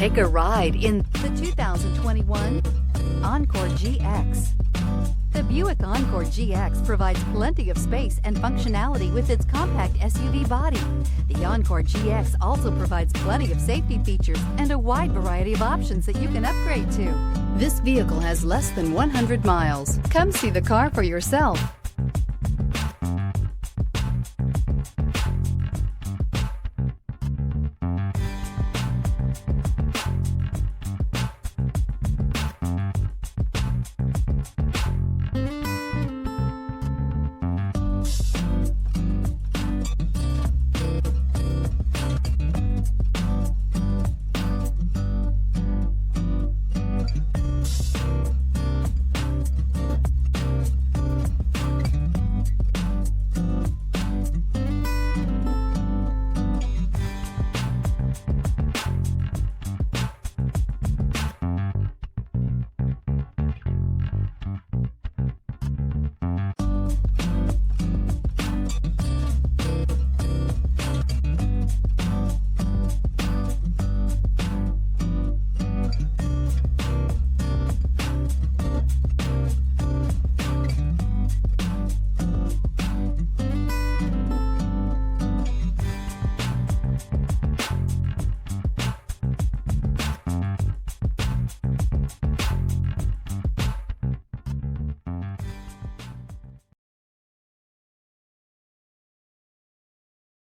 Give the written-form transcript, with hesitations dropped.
Take a ride in the 2021 Encore GX. The Buick Encore GX provides plenty of space and functionality with its compact SUV body. The Encore GX also provides plenty of safety features and a wide variety of options that you can upgrade to. This vehicle has less than 100 miles. Come see the car for yourself.